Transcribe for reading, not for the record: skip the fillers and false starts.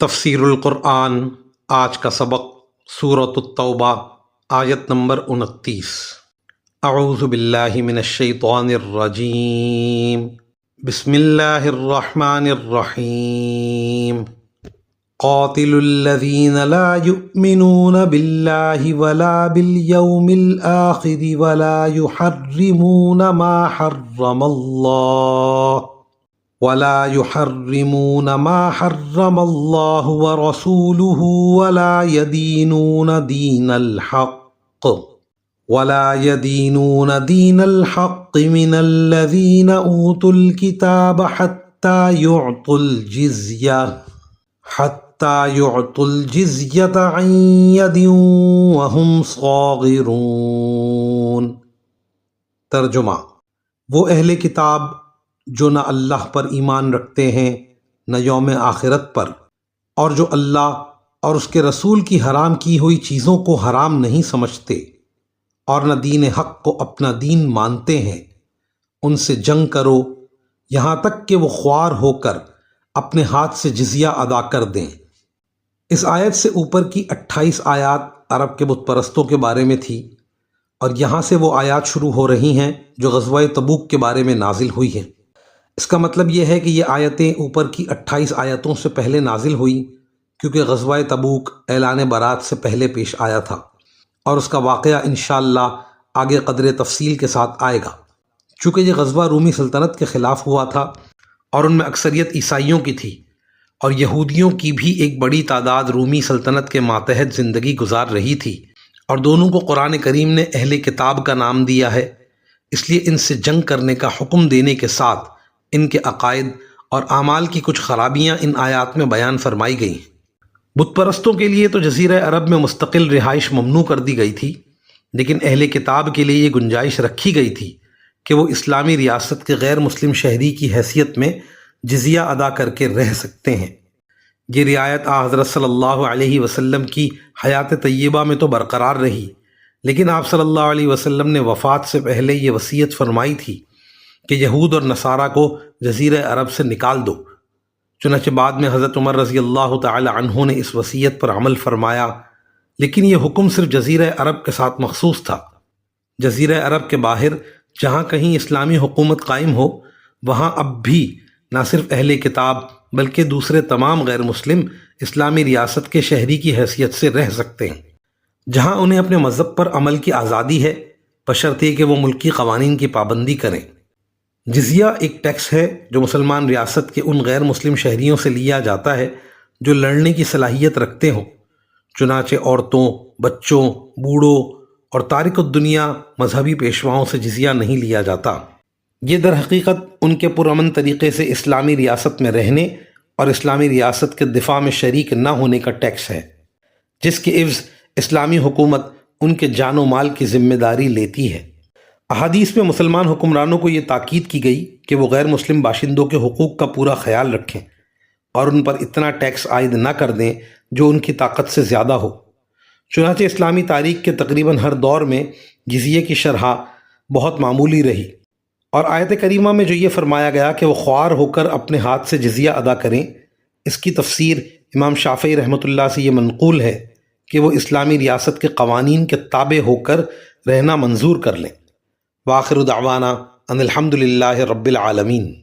تفسیر القرآن آج کا سبق سورۃ التوبہ آیت نمبر 29۔ اعوذ باللہ من الشیطان الرجیم، بسم اللہ الرحمن الرحیم۔ قاتلوا الذین لا یؤمنون باللہ ولا بالیوم الآخر ولا یحرمون ما حرم اللہ ورسوله ولا يدينون دين الحق من الذين أوتوا الكتاب حتى يعطوا الجزية عن يد وهم صاغرون۔ ترجمہ: وہ اہل کتاب جو نہ اللہ پر ایمان رکھتے ہیں نہ یوم آخرت پر، اور جو اللہ اور اس کے رسول کی حرام کی ہوئی چیزوں کو حرام نہیں سمجھتے اور نہ دین حق کو اپنا دین مانتے ہیں، ان سے جنگ کرو یہاں تک کہ وہ خوار ہو کر اپنے ہاتھ سے جزیہ ادا کر دیں۔ اس آیت سے اوپر کی 28 آیات عرب کے بت پرستوں کے بارے میں تھی، اور یہاں سے وہ آیات شروع ہو رہی ہیں جو غزوہ تبوک کے بارے میں نازل ہوئی ہیں۔ اس کا مطلب یہ ہے کہ یہ آیتیں اوپر کی 28 آیتوں سے پہلے نازل ہوئی، کیونکہ غزوہ تبوک اعلان برات سے پہلے پیش آیا تھا، اور اس کا واقعہ انشاءاللہ آگے قدر تفصیل کے ساتھ آئے گا۔ چونکہ یہ غزوہ رومی سلطنت کے خلاف ہوا تھا اور ان میں اکثریت عیسائیوں کی تھی، اور یہودیوں کی بھی ایک بڑی تعداد رومی سلطنت کے ماتحت زندگی گزار رہی تھی، اور دونوں کو قرآن کریم نے اہل کتاب کا نام دیا ہے، اس لیے ان سے جنگ کرنے کا حکم دینے کے ساتھ ان کے عقائد اور اعمال کی کچھ خرابیاں ان آیات میں بیان فرمائی گئی ہیں۔ بت پرستوں کے لیے تو جزیرہ عرب میں مستقل رہائش ممنوع کر دی گئی تھی، لیکن اہل کتاب کے لیے یہ گنجائش رکھی گئی تھی کہ وہ اسلامی ریاست کے غیر مسلم شہری کی حیثیت میں جزیہ ادا کر کے رہ سکتے ہیں۔ یہ رعایت حضرت صلی اللہ علیہ وسلم کی حیات طیبہ میں تو برقرار رہی، لیکن آپ صلی اللہ علیہ وسلم نے وفات سے پہلے یہ وصیت فرمائی تھی کہ یہود اور نصارہ کو جزیرہ عرب سے نکال دو۔ چنانچہ بعد میں حضرت عمر رضی اللہ تعالی عنہ نے اس وصیت پر عمل فرمایا، لیکن یہ حکم صرف جزیرہ عرب کے ساتھ مخصوص تھا۔ جزیرہ عرب کے باہر جہاں کہیں اسلامی حکومت قائم ہو، وہاں اب بھی نہ صرف اہل کتاب بلکہ دوسرے تمام غیر مسلم اسلامی ریاست کے شہری کی حیثیت سے رہ سکتے ہیں، جہاں انہیں اپنے مذہب پر عمل کی آزادی ہے، بشرطے کہ وہ ملکی قوانین کی پابندی کریں۔ جزیہ ایک ٹیکس ہے جو مسلمان ریاست کے ان غیر مسلم شہریوں سے لیا جاتا ہے جو لڑنے کی صلاحیت رکھتے ہوں، چنانچہ عورتوں، بچوں، بوڑھوں اور تارک الدنیا مذہبی پیشواؤں سے جزیہ نہیں لیا جاتا۔ یہ در حقیقت ان کے پرامن طریقے سے اسلامی ریاست میں رہنے اور اسلامی ریاست کے دفاع میں شریک نہ ہونے کا ٹیکس ہے، جس کے عوض اسلامی حکومت ان کے جان و مال کی ذمہ داری لیتی ہے۔ احادیث میں مسلمان حکمرانوں کو یہ تاکید کی گئی کہ وہ غیر مسلم باشندوں کے حقوق کا پورا خیال رکھیں اور ان پر اتنا ٹیکس عائد نہ کر دیں جو ان کی طاقت سے زیادہ ہو۔ چنانچہ اسلامی تاریخ کے تقریباً ہر دور میں جزیے کی شرح بہت معمولی رہی، اور آیت کریمہ میں جو یہ فرمایا گیا کہ وہ خوار ہو کر اپنے ہاتھ سے جزیہ ادا کریں، اس کی تفسیر امام شافعی رحمۃ اللہ سے یہ منقول ہے کہ وہ اسلامی ریاست کے قوانین کے تابع ہو کر رہنا منظور کر لیں۔ وآخر دعوانا ان الحمد للہ رب العالمین۔